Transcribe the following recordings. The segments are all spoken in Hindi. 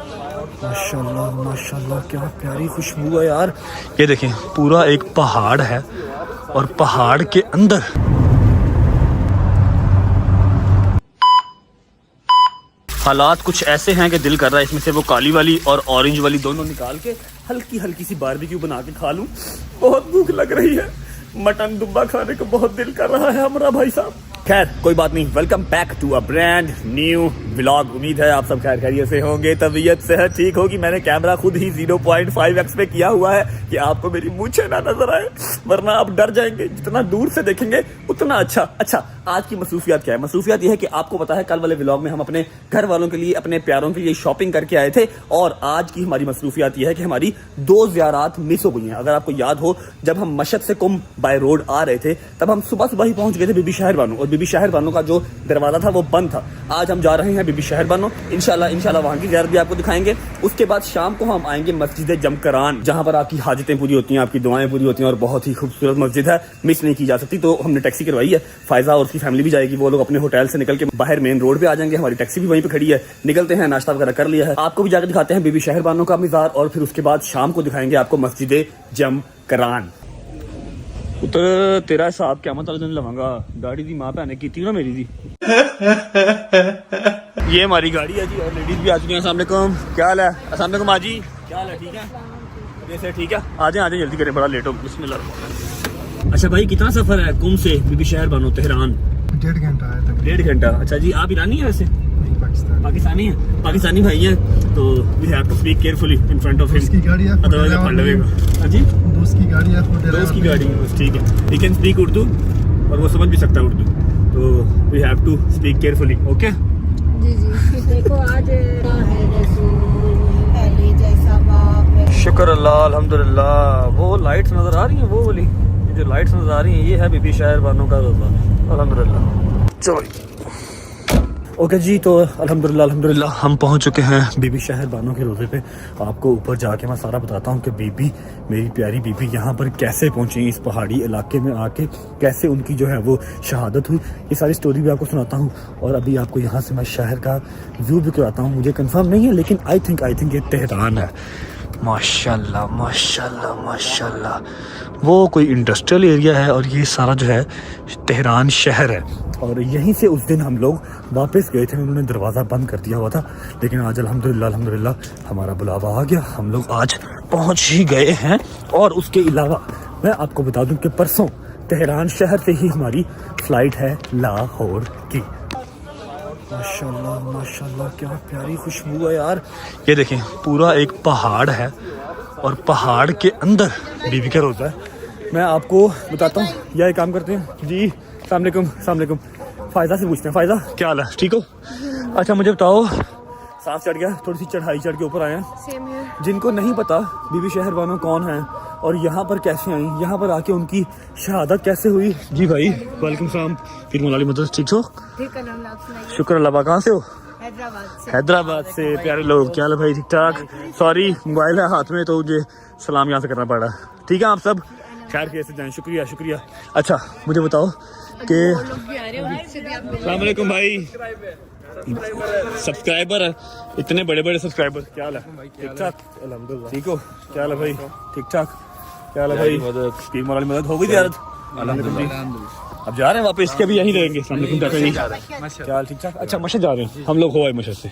माशाल्लाह माशाल्लाह, क्या प्यारी खुशबू है यार। ये देखें, पूरा एक पहाड़ है और पहाड़ के अंदर हालात कुछ ऐसे हैं कि दिल कर रहा है इसमें से वो काली वाली और ऑरेंज वाली दोनों निकाल के हल्की हल्की सी बारबेक्यू बना के खा लूं। बहुत भूख लग रही है, मटन दुब्बा खाने को बहुत दिल कर रहा है हमारा भाई साहब। खैर कोई बात नहीं, welcome back to a brand new vlog. उम्मीद है आप सब खैर खैरियत से होंगे, तबीयत सेहत ठीक होगी। मैंने कैमरा खुद ही 0.5x पे किया हुआ है कि आपको मेरी मूंछें ना नजर आए, वरना आप डर जाएंगे। जितना दूर से देखेंगे उतना अच्छा। आज की मसरूफियात क्या है? मसरूफियात यह है कि आपको पता है कल वाले व्लॉग में हम अपने घर वालों के लिए, अपने प्यारों के लिए शॉपिंग करके आए थे, और आज की हमारी मसरूफियात यह है कि हमारी 2 ज़ियारात मिस हो गई हैं। अगर आपको याद हो, जब हम मशहद से कुंभ बाय रोड आ रहे थे तब हम सुबह ही पहुंच गए थे बीबी शहर बानो, और बीबी शहर बानो का जो दरवाजा था वो बंद था। आज हम जा रहे हैं बीबी शहर बानो, इंशाल्लाह वहां की ज़ियारत भी आपको दिखाएंगे। उसके बाद शाम को हम आएंगे मस्जिद जमकरान, जहां पर आपकी हाजतें पूरी होती हैं, आपकी दुआएं पूरी होती हैं, और बहुत ही खूबसूरत मस्जिद है, मिस नहीं की जा सकती। तो हमने टैक्सी करवाई है, फायजा और उसकी फैमिली भी जाएगी। वो लोग अपने होटल से निकल के बाहर मेन रोड पे आ जाएंगे, हमारी टैक्सी भी वहीं पे खड़ी है। निकलते हैं, नाश्ता वगैरह कर लिया है, आपको भी जाकर दिखाते हैं बीबी शहर बानो का मज़ार, और फिर उसके बाद शाम को दिखाएंगे आपको मस्जिद जमकरान। पुत्र तेरा हिसाब क्या मतलब दिन लवांगा, गाड़ी दी मां भैन की ना मेरी दी। ये हमारी गाड़ी है जी, और लेडीज भी आ चुकी हैं। अस्सलाम वालेकुम, क्या हाल है? अस्सलाम वालेकुम आजी, क्या हाल है? ठीक है, जैसे ठीक है, आ जाए जल्दी करें, बड़ा लेट हो। बिस्मिल्लाह। अच्छा भाई, कितना सफर है कुंभ से बीबी शहर बानो तेहरान? 1.5 घंटा है तक। 1.5 घंटा। अच्छा जी, आप ईरानी है वैसे? पाकिस्तानी है, पाकिस्तानी भाई है, तो we have to speak carefully in front of him, उसकी गाड़ी है, अदरवाइज आप पढ़ लेगा। हां जी, दोस्त की गाड़ी है, दोस्त की गाड़ी है, बस ठीक है। ही कैन स्पीक उर्दू और वो समझ भी सकता है उर्दू, तो we have to speak carefully. Okay जी देखो आज है पहले जैसा बाप। शुक्र अल्लाह, अल्हम्दुलिल्लाह। वो लाइट्स नजर आ रही हैं, वो वाली जो लाइट्स नजर आ रही हैं, ये है बीबी शहर बानो का रोज़ा। अल्हम्दुलिल्लाह। चलो ओके जी, तो अल्हम्दुलिल्लाह हम पहुंच चुके हैं बीबी शहर बानो के रोज़े पे। आपको ऊपर जाके मैं सारा बताता हूँ कि बीबी, मेरी प्यारी बीबी यहाँ पर कैसे पहुंची, इस पहाड़ी इलाके में आके कैसे उनकी जो है वो शहादत हुई। ये सारी स्टोरी भी आपको सुनाता हूँ, और अभी आपको यहाँ से मैं शहर का व्यू भी कराता हूँ। मुझे कंफर्म नहीं है, लेकिन आई थिंक ये तेहरान है। माशाल्लाह माशाल्लाह माशाल्लाह, वो कोई इंडस्ट्रियल एरिया है, और ये सारा जो है तेहरान शहर है। और यहीं से उस दिन हम लोग वापस गए थे, उन्होंने दरवाज़ा बंद कर दिया हुआ था, लेकिन आज अल्हम्दुलिल्लाह हमारा बुलावा आ गया, हम लोग आज पहुंच ही गए हैं। और उसके अलावा मैं आपको बता दूं कि परसों तेहरान शहर से ही हमारी फ़्लाइट है लाहौर की। माशाल्लाह माशाल्लाह, क्या प्यारी खुशबू है यार। ये देखें, पूरा एक पहाड़ है, और पहाड़ के अंदर बीबी का रोज़ा है। मैं आपको बताता हूँ, यह काम करते हैं जी। अस्सलाम वालेकुम। फ़ायदा से पूछते हैं, फ़ायदा क्या हाल है, ठीक हो? अच्छा मुझे बताओ, सांस चढ़ गया, थोड़ी सी चढ़ाई चढ़ के ऊपर आए हैं। जिनको नहीं पता बीबी शहर बानो कौन है और यहाँ पर कैसे आई, यहाँ पर आके उनकी शहादत कैसे हुई। जी भाई वालेकुम सलाम, फिर मौलाली मदद, ठीक हो? शुक्र अल्लाह। कहाँ से हो? हैदराबाद से। प्यारे लोग, क्या हाल है भाई? ठीक ठाक। सॉरी मोबाइल है हाथ में, तो मुझे सलाम यहाँ से करना पड़ा। ठीक है, आप सब खैर कैसे जाएं? शुक्रिया। अच्छा मुझे बताओ कि अस्सलाम वालेकुम भाई, सब्सक्राइबर है, इतने बड़े सब्सक्राइबर, क्या हाल है? ठीक ठाक अल्हम्दुलिल्लाह। ठीक हो? क्या हाल है भाई? ठीक ठाक। क्या हाल है भाई? मदद हो गई ज़ियारत? अल्हम्दुलिल्लाह। अब जा रहे हैं वापस के, भी यहीं रहेंगे? क्या हाल? ठीक ठाक। अच्छा मशहद जा रहे हैं हम लोग, हो आए मशहद से,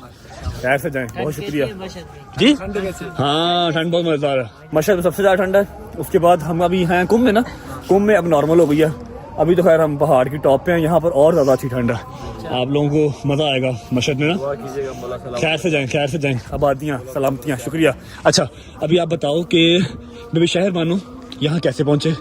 खैर से जाएं। बहुत शुक्रिया जी। हाँ ठंड बहुत मज़ेदार है, मशहद में सबसे ज़्यादा ठंड है। उसके बाद हम अभी हैं कुंभ में ना, कुंभ में अब नॉर्मल हो गई है। अभी तो खैर हम पहाड़ की टॉप पे हैं, यहाँ पर और ज़्यादा अच्छी ठंड है, आप लोगों को मज़ा आएगा मशहद में ना। खैर से जाएं। आबादियाँ सलामतियाँ, शुक्रिया। अच्छा अभी आप बताओ कि बीबी शहर बानो यहाँ कैसे पहुँचे?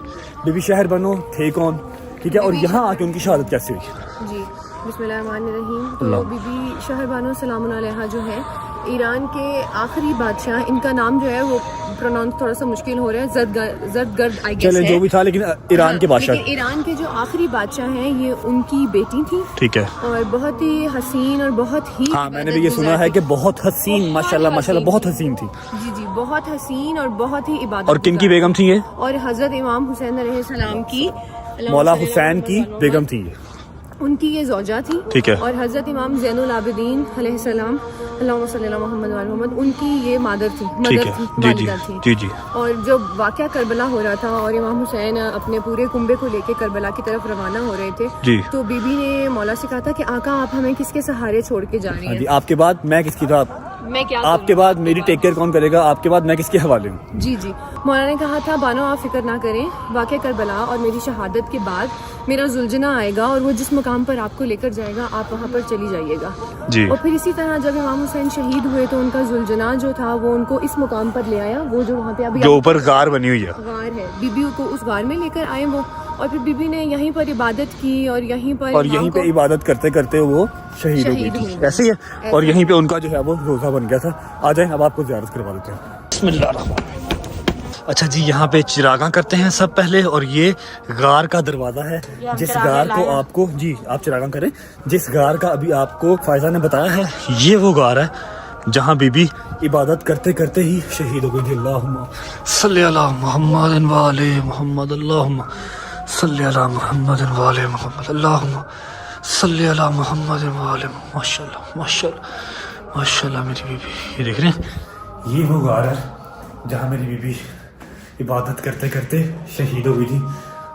बीबी शहर बानो थे कौन, ठीक है, और यहाँ आके उनकी शहादत कैसे हुई? जी बिस्मिल्लाहिर्रहमानिर्रहीम। तो बीबी शहर बानो सलामुन अलैहा जो है ईरान के आखिरी बादशाह, इनका नाम जो है वो प्रोनाउंस थोड़ा सा मुश्किल हो रहा है, जरदगर्द आई गेस है, जो भी था, लेकिन ईरान के बादशाह, ईरान के जो आखिरी बादशाह हैं, ये उनकी बेटी थी, ठीक है, और बहुत ही हसीन और बहुत ही, हाँ मैंने भी ये सुना है कि बहुत हसीन, माशाल्लाह बहुत हसीन थी। जी बहुत हसीन और बहुत ही इबादत। और किन की बेगम थी ये? और हजरत इमाम हुसैन अलैहिस्सलाम की, मौला हुसैन की बेगम थी, उनकी ये ज़ौजा थी, ठीक है। और हजरत इमाम ज़ैनुल आबिदीन अलैहिस्सलाम अल्लाहुम्मा सल्ली अला मुहम्मद व अला मोहम्मद, उनकी ये मादर थी, ठीक मदर है, थी, जी जी वालिदा थी। जी जी। और जब वाक़या करबला हो रहा था और इमाम हुसैन अपने पूरे कुंबे को लेके करबला की तरफ रवाना हो रहे थे, जी। तो बीबी ने मौला से कहा था कि आका आप हमें किसके सहारे छोड़ के जा रही हाँ जी, हैं? आपके बाद मैं किसकी था? मैं क्या आपके करूं? बाद मेरी टेक केयर कौन करेगा? आपके बाद मैं किसके हवाले हूँ? जी जी। मौला ने कहा था बानो आप फिक्र ना करें, वाक़या करबला और मेरी शहादत के बाद मेरा जुलझना आएगा और वो जिस मुकाम पर आपको लेकर जाएगा आप वहाँ पर चली जाइएगा। जी। और फिर इसी तरह जब इमाम हुसैन शहीद हुए तो उनका जुलझना जो था वो उनको इस मुकाम पर ले आया, वो जो वहाँ पे अभी जो ऊपर गार बनी हुई है, गार है, बीबी को उस गार में लेकर आए वो, और फिर बीबी ने यहीं पर इबादत की और यहीं पर यहीं पे इबादत करते करते वो शहीद हो गई शहीद थी। हुई। ऐसे ही है। और यहीं पे उनका जो है वो रोज़ा बन गया था। आ जाएं, अब आपको ज़ियारत करवा देते हैं। बिस्मिल्लाह। अच्छा जी, यहाँ पे चिरागा करते हैं सब पहले, और ये गार का दरवाज़ा है जिस गार को आपको, जी आप चिरागा करें, जिस गार का अभी आपको फायजा ने बताया है, ये वो गार है जहाँ बीबी इबादत करते करते ही शहीद हो गई थी। अल्लाहुम्मा सल्ली अला मुहम्मद व आले मुहम्मद, अल्लाहुम्मा सल्ली अला मुहम्मद व आले मुहम्मद, अल्लाहुम्मा सल्ली अला मुहम्मद व आले। माशाल्लाह माशाल्लाह माशाल्लाह मेरी बीबी, ये देख रहे हैं, ये वो गार है जहाँ मेरी बीबी इबादत करते करते शहीद हो गई थी।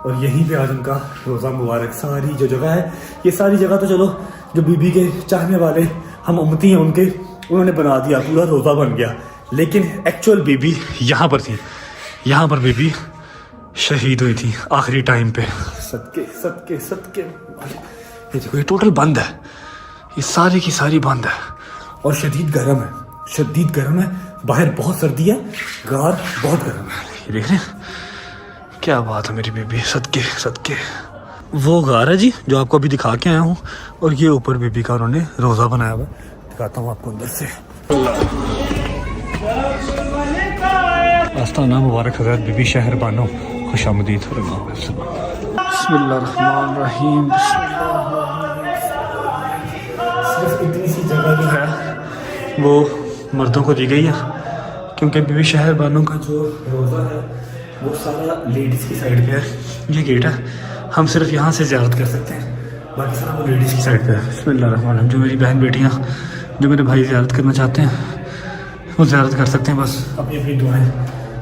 और यहीं पे आज उनका रोज़ा मुबारक, सारी जो जगह है, ये सारी जगह तो चलो जो बीबी के चाहने वाले हम उम्मती हैं उनके, उन्होंने बना दिया, पूरा रोज़ा बन गया, लेकिन एक्चुअल बीबी यहाँ पर थी, यहाँ पर बीबी शहीद हुई थी आखिरी टाइम पे। सदके सदके सदके। ये देखो, ये टोटल बंद है, ये सारी की सारी बंद है, और शदीद गर्म है, शदीद गर्म है, बाहर बहुत सर्दी है, गार बहुत गर्म है। ये देख रहे हैं, क्या बात है मेरी बीबी, सदके सदके। वो गार है जी जो आपको अभी दिखा के आया हूँ, और ये ऊपर बीबी का उन्होंने रोज़ा बनाया हुआ है, दिखाता हूँ आपको अंदर से। आस्ताना मुबारक हज़रत बीबी शहर बानो, खुशामदीद। बिस्मिल्लाहिर्रहमानिर्रहीम। सिर्फ इतनी सी जगह जो है वो मर्दों को दी गई है, क्योंकि बीबी शहर बानो का जो रोज़ा है वो सारा लेडीज़ की साइड पे है। ये गेट है, हम सिर्फ यहाँ से ज़ियारत कर सकते हैं, बाकी सारा वो लेडीज़ की साइड पे है। बिस्मिल्लाहिर्रहमानिर्रहीम। जो मेरी बहन बेटियाँ, जो मेरे भाई ज़ियारत करना चाहते हैं वो ज़ियारत कर सकते हैं, बस अपनी अपनी दुआएं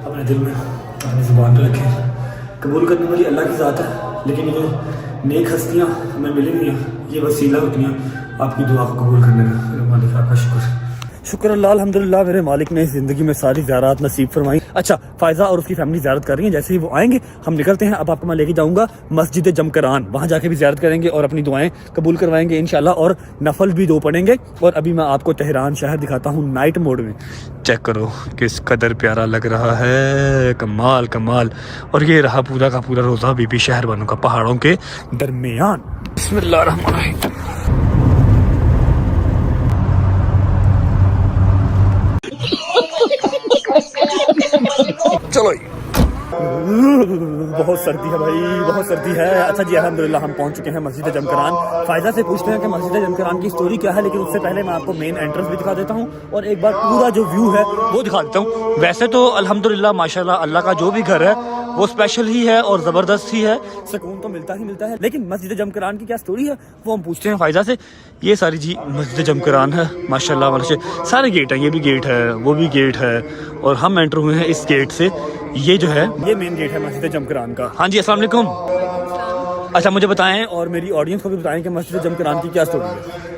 अपने दिल में अपनी ज़ुबान पर रखें। कबूल करने वाली अल्लाह की ज़ात है, लेकिन ये नेक हस्तियाँ हमें मिलेंगी, ये वसीला होती हैं आपकी दुआ को कबूल करने का। मेरे मालिक आपका शुक्र, शुक्र अल्लाह, अल्हम्दुलिल्लाह मेरे मालिक ने ज़िंदगी में सारी ज़ियारत नसीब फरमाई। अच्छा, फ़ायज़ा और उसकी फैमिली ज़ियारत कर रही हैं, जैसे ही वो आएंगे हम निकलते हैं। अब आपको मैं लेके जाऊंगा मस्जिद जमकरान, वहाँ जाके भी ज़ियारत करेंगे और अपनी दुआएं कबूल करवाएंगे इंशाल्लाह, और नफल भी 2 पढ़ेंगे। और अभी मैं आपको तेहरान शहर दिखाता हूँ नाइट मोड में। चेक करो किस कदर प्यारा लग रहा है, कमाल कमाल। और ये रहा पूरा का पूरा रोज़ा बीबी शहर बानो का, पहाड़ों के दरमियान। बिस्मिल्लाहिर्रहमानिर्रहीम। चलो, बहुत सर्दी है भाई, बहुत सर्दी है। अच्छा जी, अल्हम्दुलिल्लाह हम पहुंच चुके हैं मस्जिद जमकरान। फायदा से पूछते हैं कि मस्जिद जमकरान की स्टोरी क्या है, लेकिन उससे पहले मैं आपको मेन एंट्रेंस भी दिखा देता हूं और एक बार पूरा जो व्यू है वो दिखा देता हूं। वैसे तो अल्हम्दुलिल्लाह माशाल्लाह अल्लाह का जो भी घर है वो स्पेशल ही है और ज़बरदस्त ही है, सुकून तो मिलता ही मिलता है। लेकिन मस्जिद जमकरान की क्या स्टोरी है वो हम पूछते हैं फायदा से। ये सारी जी मस्जिद जमकरान है माशाल्लाह, माशाल्लाह सारे गेट हैं, ये भी गेट है, वो भी गेट है, और हम एंटर हुए हैं इस गेट से। ये जो है ये मेन गेट है मस्जिद जमकरान का। हाँ जी, अस्सलाम वालेकुम। अच्छा, मुझे बताएं और मेरी ऑडियंस को भी बताएं कि मस्जिद जमकरान की क्या स्टोरी है।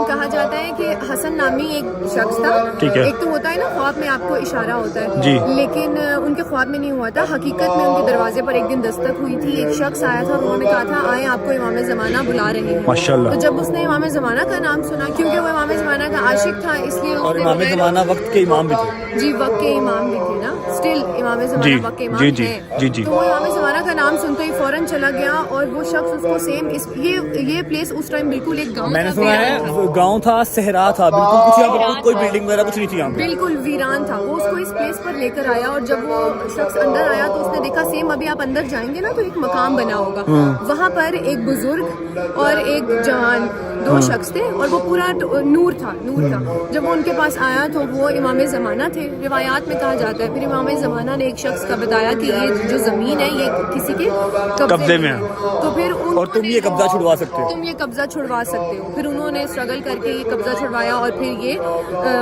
कहा जाता है कि हसन नामी एक शख्स था, ठीक है। एक तो होता है ना ख्वाब में आपको इशारा होता है जी, लेकिन उनके ख्वाब में नहीं हुआ था, हकीकत में उनके दरवाजे पर एक दिन दस्तक हुई थी। एक शख्स आया था, उन्होंने कहा था आए आपको इमाम ज़माना बुला रहे हैं। माशाल्लाह। तो जब उसने इमाम ज़माना का नाम सुना, क्योंकि वो इमाम ज़माना का आशिक था, इसलिए और इमाम ज़माना वक्त के इमाम भी थे। जी, वक्त के इमाम भी थे ना, स्टिल इमाम ज़माना वक्त के इमाम जी, जी, हैं। जी, जी। तो वो इमाम ज़माना का नाम सुनते ही फौरन चला गया, और वो शख्स उसको सेम ये प्लेस उस टाइम बिल्कुल एक गाँव, मैंने सुना है गाँव था, सहरा था, बिल्कुल कुछ यहाँ पर कोई बिल्डिंग वगैरह कुछ नहीं थी यहाँ पे, बिल्कुल वीरान था। वो उसको इस प्लेस पर लेकर आया, और जब वो शख्स अंदर आया तो उसने देखा सेम अभी आप अंदर जाएंगे ना तो एक मकाम बना होगा, वहाँ पर एक बुजुर्ग और एक जवान 2 शख्स थे और वो पूरा नूर था। जब वो उनके पास आया तो वो इमाम ज़माना थे, रिवायात में कहा जाता है। फिर इमाम ज़माना ने एक शख्स का बताया कि ये जो ज़मीन है ये किसी के कब्जे में है, तो फिर और तुम ये कब्जा छुड़वा सकते हो, तुम ये कब्जा छुड़वा सकते हो। फिर उन्होंने स्ट्रगल करके ये कब्जा छुड़वाया और फिर ये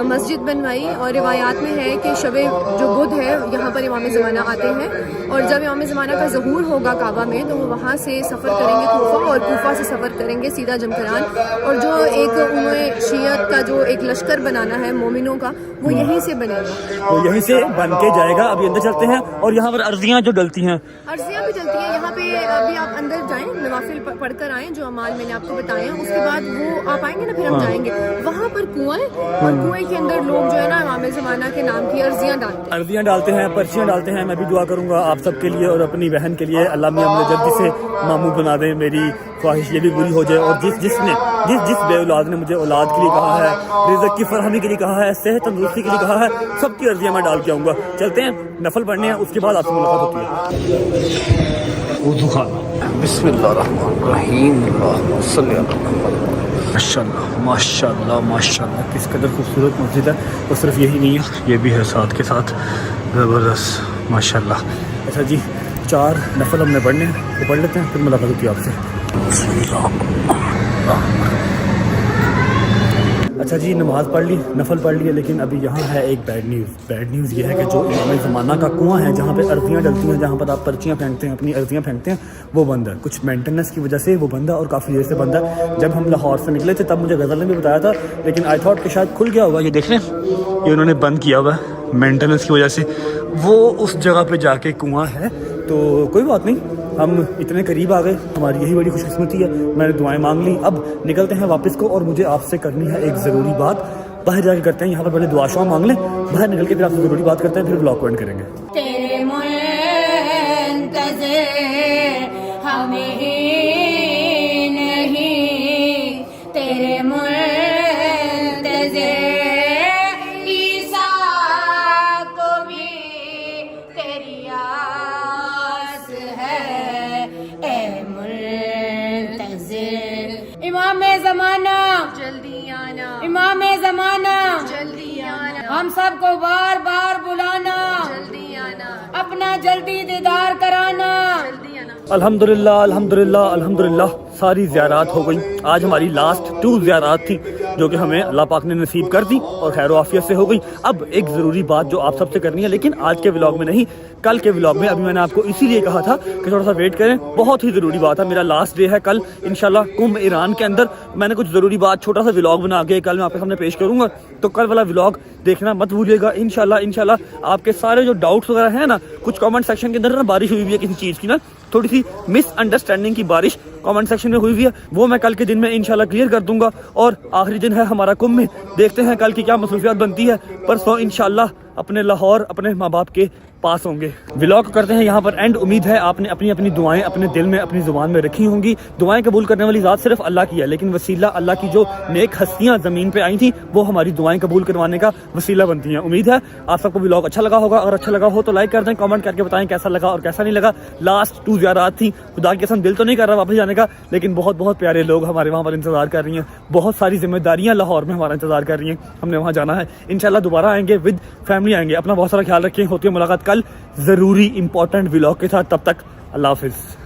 मस्जिद बनवाई। और रिवायात में है कि शब जो बुध है यहाँ पर इमाम ज़माना आते हैं और जब इमाम ज़माना का ज़हूर होगा काबा में तो वो वहाँ से सफ़र करेंगे कूफा और कूफा से सफ़र करेंगे सीधा जमकरान। और जो एक उन्हें शियत का जो एक लश्कर बनाना है मोमिनों का वो यहीं से बनेगा, वो यहीं से बन के जाएगा। अभी अंदर चलते हैं और यहाँ पर अर्जियाँ जो डलती हैं, अर्जियाँ भी चलती हैं यहाँ पे। अभी आप अंदर जाएं, नवाफिल पढ़कर आएँ जो अमाल मैंने आपको बताए हैं, उसके बाद वो आप आएंगे ना फिर हम जाएंगे वहाँ पर कुआं है और कुएं के अंदर लोग जो है ना इमाम ज़माना के नाम की अर्जियाँ डालते हैं, पर्चियाँ डालते हैं। मैं भी दुआ करूँगा आप सबके लिए और अपनी बहन के लिए, अल्लाह मियां मुझे जल्दी से मामू बना दे, मेरी ख्वाहिश ये भी पूरी हो जाए। और जिस बे औलाद ने मुझे औलाद के लिए कहा है, रिज़्क़ की फरहमी के लिए कहा है, सेहत तंदुरुस्ती के लिए कहा है, सबकी अर्जियाँ मैं डाल के आऊँगा। चलते हैं नफल पढ़ने हैं, उसके बाद आपसे मुलाकात होती है। वुज़ू खाना, बिस्मिल्लाहिर्रहमानिर्रहीम, अल्लाहुम्मा सल्लि अला मुहम्मद। माशाल्लाह माशाल्लाह माशाल्लाह, किस कदर खूबसूरत मस्जिद है। और सिर्फ यही नहीं है, ये भी है साथ के साथ, ज़बरदस्त माशाल्लाह। अच्छा जी, 4 नफल हमने पढ़ने हैं, तो पढ़ लेते हैं, फिर मुलाकात होती है आपसे। अच्छा जी, नमाज़ पढ़ ली, नफल पढ़ लिया, लेकिन अभी यहाँ है एक बैड न्यूज़ ये है कि जो इमाम ज़माना का कुआं है जहाँ पे अर्जियाँ डलती हैं, जहाँ पर आप पर्चियाँ फेंकते हैं, अपनी अर्जियाँ फेंकते हैं, वो बंद है। कुछ मेंटेनेंस की वजह से वो बंद है और काफ़ी देर से बंद है। जब हम लाहौर से निकले थे तब मुझे गज़ल ने भी बताया था, लेकिन आई थॉट कि शायद खुल गया होगा। ये देख लें, ये उन्होंने बंद किया हुआ है मेंटेनेंस की वजह से। वो उस जगह पर जाके कुआँ है, तो कोई बात नहीं, हम इतने करीब आ गए, हमारी यही बड़ी खुशकिस्मती है। मैंने दुआएं मांग ली, अब निकलते हैं वापस को। और मुझे आपसे करनी है एक ज़रूरी बात, बाहर जाके करते हैं। यहाँ पर पहले दुआ शुआ मांग लें, बाहर निकल के फिर आपसे ज़रूरी बात करते हैं, फिर ब्लॉग एंड करेंगे। तेरे मुंतज़िर हमें नहीं, तेरे मुंतज़िर ईसा को भी तेरी आस है। ए मुंतज़िर इमाम ज़माना जल्दी आना, इमाम ज़माना जल्दी आना, हम सबको बार बार बुलाना, जल्दी आना, अपना जल्दी दीदार कराना। जल्दी आना। अल्हम्दुलिल्लाह अल्हम्दुलिल्लाह अल्हम्दुलिल्लाह, सारी ज़ियारात हो गई। आज हमारी लास्ट 2 ज़ियारात थी जो कि हमें अल्लाह पाक ने नसीब कर दी और खैर आफियत से हो गई। अब एक ज़रूरी बात जो आप सबसे करनी है, लेकिन आज के व्लॉग में नहीं, कल के व्लॉग में। अभी मैंने आपको इसीलिए कहा था कि थोड़ा सा वेट करें, बहुत ही ज़रूरी बात है। मेरा लास्ट डे है कल इंशाल्लाह कुंभ ईरान के अंदर। मैंने कुछ ज़रूरी बात, छोटा सा व्लॉग बना के कल मैं आपके सामने पेश करूँगा, तो कल वाला व्लॉग देखना मत भूलिएगा। इंशाल्लाह आपके सारे जो डाउट्स वगैरह हैं ना, कुछ कमेंट सेक्शन के अंदर ना बारिश हुई हुई है किसी चीज़ की, ना थोड़ी सी मिसअंडरस्टैंडिंग की बारिश कमेंट सेक्शन में हुई हुई है, वो मैं कल के दिन में इंशाल्लाह क्लियर कर दूंगा। और आखिरी दिन है हमारा कुंभ में, देखते हैं कल की क्या मसरूफियात बनती है। परसों इंशाल्लाह अपने लाहौर अपने माँ बाप के पास होंगे। व्लॉग करते हैं यहाँ पर एंड। उम्मीद है आपने अपनी अपनी दुआएं अपने दिल में अपनी जुबान में रखी होंगी। दुआएं कबूल करने वाली ज़ात सिर्फ अल्लाह की है, लेकिन वसीला अल्लाह की जो नेक हस्तियाँ ज़मीन पे आई थी वो हमारी दुआएं कबूल करवाने का वसीला बनती हैं। उम्मीद है आप सबको व्लॉग अच्छा लगा होगा। अगर अच्छा लगा हो तो लाइक कर दें, कमेंट करके बताएं कैसा लगा और कैसा नहीं लगा। लास्ट 2 ज़ियारात थी, खुदा की कसम दिल तो नहीं कर रहा वापस जाने का, लेकिन बहुत बहुत प्यारे लोग हमारे वहाँ पर इंतजार कर रही हैं। बहुत सारी जिम्मेदारियाँ लाहौर में हमारा इंतजार कर रही हैं, हमने वहाँ जाना है। इंशाल्लाह दोबारा आएंगे, विद फैमिली आएंगे। अपना बहुत सारा ख्याल रखें, होती है मुलाकात कल ज़रूरी इंपॉर्टेंट व्लॉग के साथ। तब तक अल्लाह हाफिज़।